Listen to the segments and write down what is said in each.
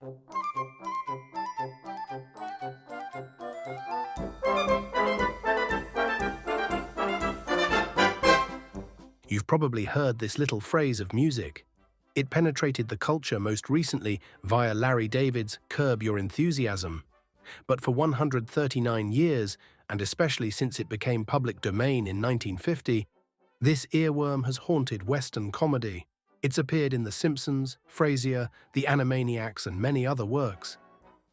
You've probably heard this little phrase of music. It penetrated the culture most recently via Larry David's Curb Your Enthusiasm. But for 139 years, and especially since it became public domain in 1950, this earworm has haunted Western comedy. It's appeared in The Simpsons, Frasier, The Animaniacs, and many other works.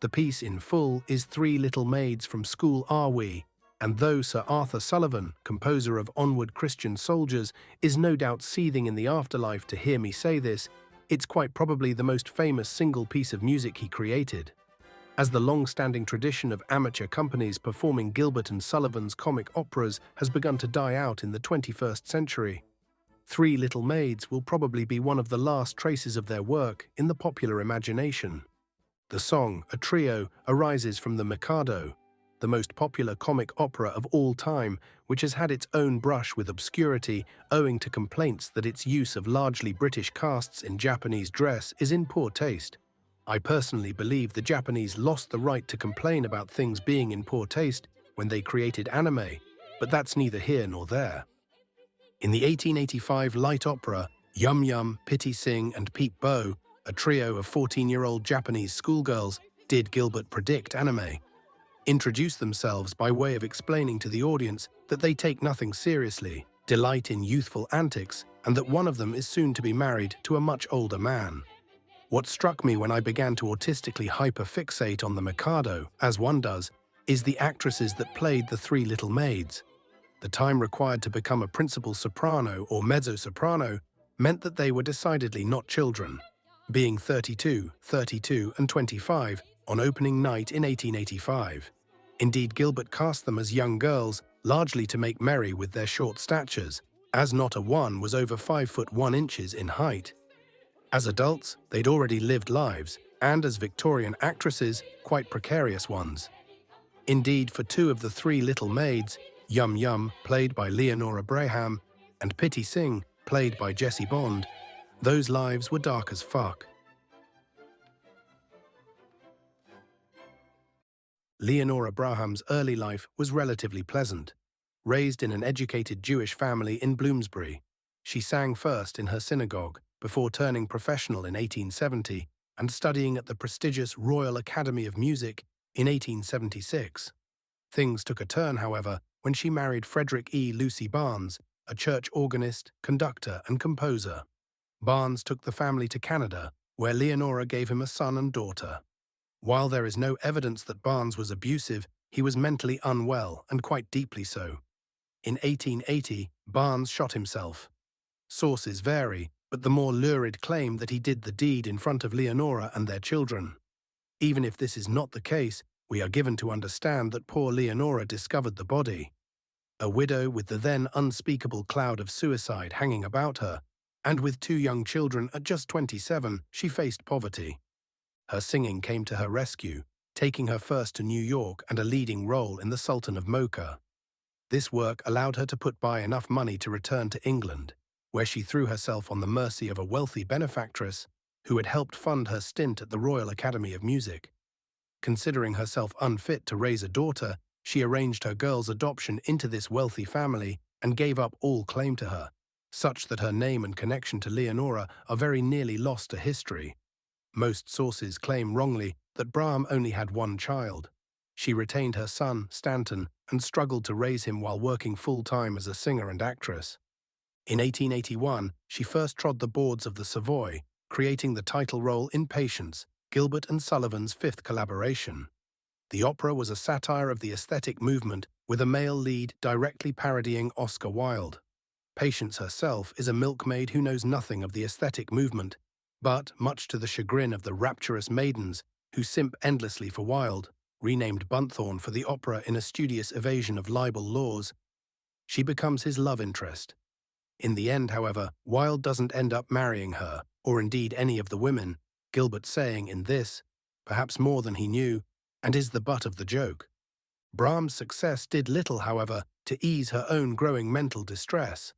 The piece in full is Three Little Maids from School Are We? And though Sir Arthur Sullivan, composer of Onward Christian Soldiers, is no doubt seething in the afterlife to hear me say this, it's quite probably the most famous single piece of music he created. As the long-standing tradition of amateur companies performing Gilbert and Sullivan's comic operas has begun to die out in the 21st century, Three Little Maids will probably be one of the last traces of their work in the popular imagination. The song, a trio, arises from the Mikado, the most popular comic opera of all time, which has had its own brush with obscurity owing to complaints that its use of largely British casts in Japanese dress is in poor taste. I personally believe the Japanese lost the right to complain about things being in poor taste when they created anime, but that's neither here nor there. In the 1885 light opera, Yum Yum, Pity Sing, and Peep Bo, a trio of 14-year-old Japanese schoolgirls, did Gilbert predict anime, introduce themselves by way of explaining to the audience that they take nothing seriously, delight in youthful antics, and that one of them is soon to be married to a much older man. What struck me when I began to autistically hyperfixate on the Mikado, as one does, is the actresses that played the Three Little Maids. The time required to become a principal soprano or mezzo-soprano meant that they were decidedly not children, being 32, 32, and 25 on opening night in 1885. Indeed, Gilbert cast them as young girls, largely to make merry with their short statures, as not a one was over 5 foot 1 inches in height. As adults, they'd already lived lives, and as Victorian actresses, quite precarious ones. Indeed, for two of the Three Little Maids, Yum Yum, played by Leonora Braham, and Pity Sing, played by Jessie Bond, those lives were dark as fuck. Leonora Braham's early life was relatively pleasant. Raised in an educated Jewish family in Bloomsbury, she sang first in her synagogue before turning professional in 1870 and studying at the prestigious Royal Academy of Music in 1876. Things took a turn, however, when she married Frederick E. Lucy Barnes, a church organist, conductor, and composer. Barnes took the family to Canada, where Leonora gave him a son and daughter. While there is no evidence that Barnes was abusive, he was mentally unwell, and quite deeply so. In 1880, Barnes shot himself. Sources vary, but the more lurid claim that he did the deed in front of Leonora and their children. Even if this is not the case, we are given to understand that poor Leonora discovered the body. A widow with the then unspeakable cloud of suicide hanging about her, and with 2 young children at just 27, she faced poverty. Her singing came to her rescue, taking her first to New York and a leading role in The Sultan of Mocha. This work allowed her to put by enough money to return to England, where she threw herself on the mercy of a wealthy benefactress who had helped fund her stint at the Royal Academy of Music. Considering herself unfit to raise a daughter, she arranged her girl's adoption into this wealthy family and gave up all claim to her, such that her name and connection to Leonora are very nearly lost to history. Most sources claim wrongly that Braham only had 1 child. She retained her son, Stanton, and struggled to raise him while working full-time as a singer and actress. In 1881, she first trod the boards of the Savoy, creating the title role in Patience, Gilbert and Sullivan's 5th collaboration. The opera was a satire of the aesthetic movement, with a male lead directly parodying Oscar Wilde. Patience herself is a milkmaid who knows nothing of the aesthetic movement, but, much to the chagrin of the rapturous maidens who simp endlessly for Wilde, renamed Bunthorne for the opera in a studious evasion of libel laws, she becomes his love interest. In the end, however, Wilde doesn't end up marrying her, or indeed any of the women, Gilbert saying in this, perhaps more than he knew, and is the butt of the joke. Braham's success did little, however, to ease her own growing mental distress.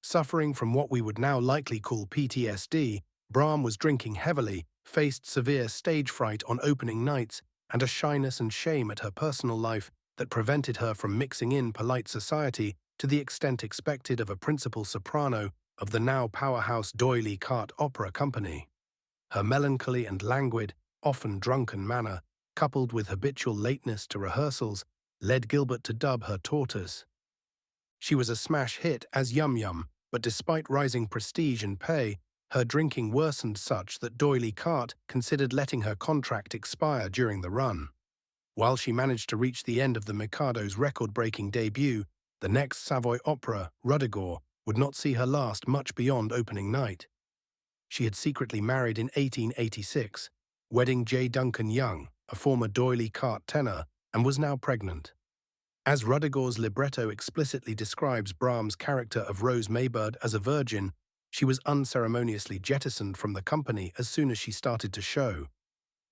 Suffering from what we would now likely call PTSD, Braham was drinking heavily faced severe stage fright on opening nights and a shyness and shame at her personal life that prevented her from mixing in polite society to the extent expected of a principal soprano of the now powerhouse D'Oyly Carte Opera Company. Her melancholy and languid, often drunken manner, coupled with habitual lateness to rehearsals, led Gilbert to dub her Tortoise. She was a smash hit as Yum Yum, but despite rising prestige and pay, her drinking worsened such that D'Oyly Carte considered letting her contract expire during the run. While she managed to reach the end of the Mikado's record-breaking debut, the next Savoy opera, Ruddigore, would not see her last much beyond opening night. She had secretly married in 1886, wedding J. Duncan Young, a former D'Oyly Carte tenor, and was now pregnant. As Ruddigore's libretto explicitly describes Braham's character of Rose Maybird as a virgin, she was unceremoniously jettisoned from the company as soon as she started to show.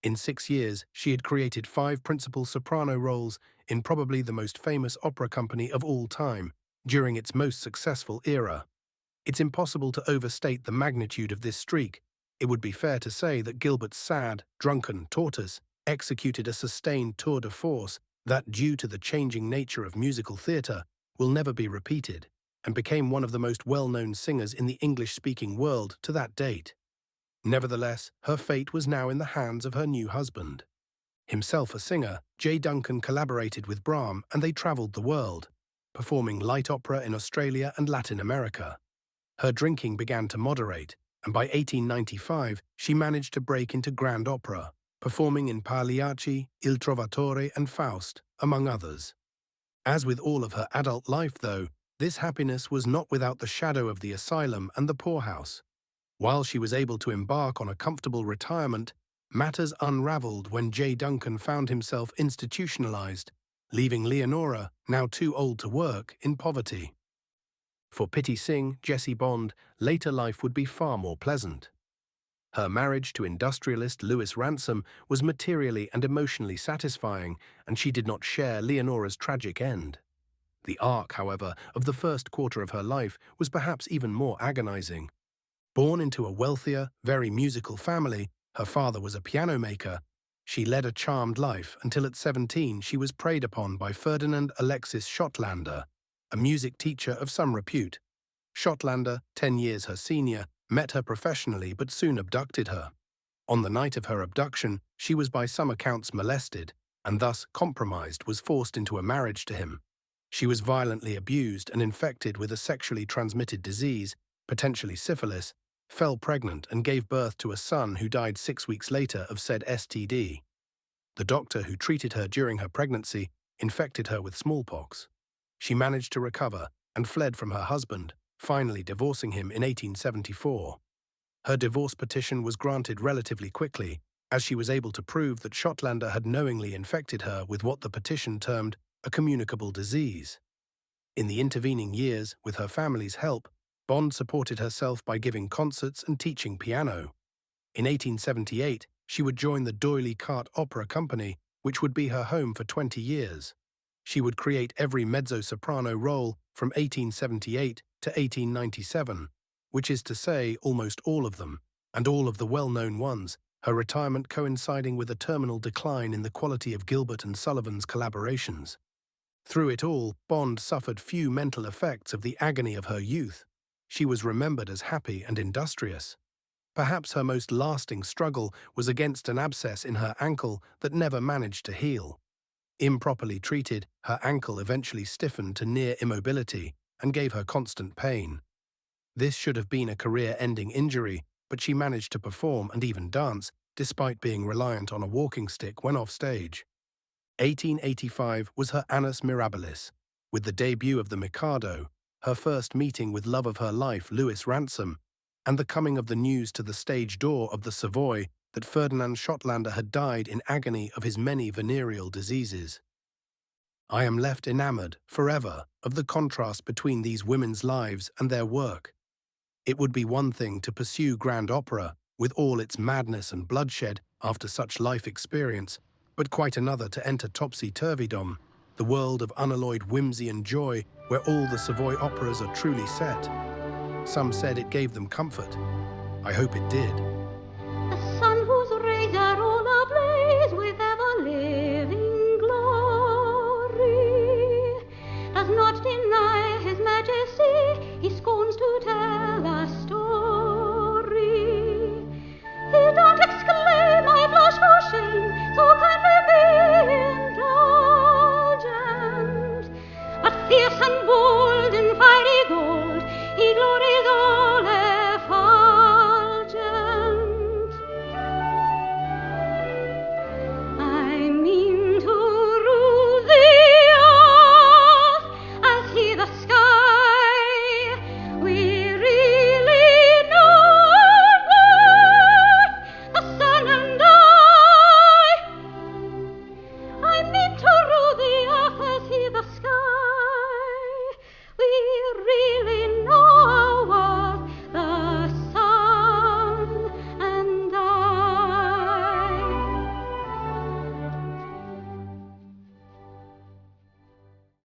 In 6 years, she had created 5 principal soprano roles in probably the most famous opera company of all time, during its most successful era. It's impossible to overstate the magnitude of this streak. It would be fair to say that Gilbert's sad, drunken Tortoise executed a sustained tour de force that, due to the changing nature of musical theatre, will never be repeated, and became one of the most well-known singers in the English-speaking world to that date. Nevertheless, her fate was now in the hands of her new husband. Himself a singer, J. Duncan collaborated with Braham and they travelled the world, performing light opera in Australia and Latin America. Her drinking began to moderate, and by 1895 she managed to break into grand opera, performing in Pagliacci, Il Trovatore and Faust, among others. As with all of her adult life, though, this happiness was not without the shadow of the asylum and the poorhouse. While she was able to embark on a comfortable retirement, matters unravelled when J. Duncan found himself institutionalized, leaving Leonora, now too old to work, in poverty. For Pitty Singh, Jessie Bond, later life would be far more pleasant. Her marriage to industrialist Louis Ransom was materially and emotionally satisfying, and she did not share Leonora's tragic end. The arc, however, of the first quarter of her life was perhaps even more agonizing. Born into a wealthier, very musical family, her father was a piano maker. She led a charmed life until at 17 she was preyed upon by Ferdinand Alexis Schottlander, a music teacher of some repute. Schottlander, 10 years her senior, met her professionally but soon abducted her. On the night of her abduction, she was by some accounts molested, and thus compromised was forced into a marriage to him. She was violently abused and infected with a sexually transmitted disease, potentially syphilis, fell pregnant and gave birth to a son who died 6 weeks later of said STD. The doctor who treated her during her pregnancy infected her with smallpox. She managed to recover and fled from her husband, finally divorcing him in 1874. Her divorce petition was granted relatively quickly, as she was able to prove that Schottlander had knowingly infected her with what the petition termed a communicable disease. In the intervening years, with her family's help, Bond supported herself by giving concerts and teaching piano. In 1878, she would join the D'Oyly Carte Opera Company, which would be her home for 20 years. She would create every mezzo-soprano role from 1878 to 1897, which is to say almost all of them, and all of the well-known ones, her retirement coinciding with a terminal decline in the quality of Gilbert and Sullivan's collaborations. Through it all, Bond suffered few mental effects of the agony of her youth. She was remembered as happy and industrious. Perhaps her most lasting struggle was against an abscess in her ankle that never managed to heal. Improperly treated, her ankle eventually stiffened to near immobility and gave her constant pain. This should have been a career-ending injury, but she managed to perform and even dance, despite being reliant on a walking stick when off stage. 1885 was her annus mirabilis, with the debut of the Mikado, her first meeting with love of her life, Louis Ransom, and the coming of the news to the stage door of the Savoy that Ferdinand Schottlander had died in agony of his many venereal diseases. I am left enamored, forever, of the contrast between these women's lives and their work. It would be one thing to pursue grand opera, with all its madness and bloodshed after such life experience, but quite another to enter Topsy-Turvydom, the world of unalloyed whimsy and joy where all the Savoy operas are truly set. Some said it gave them comfort. I hope it did.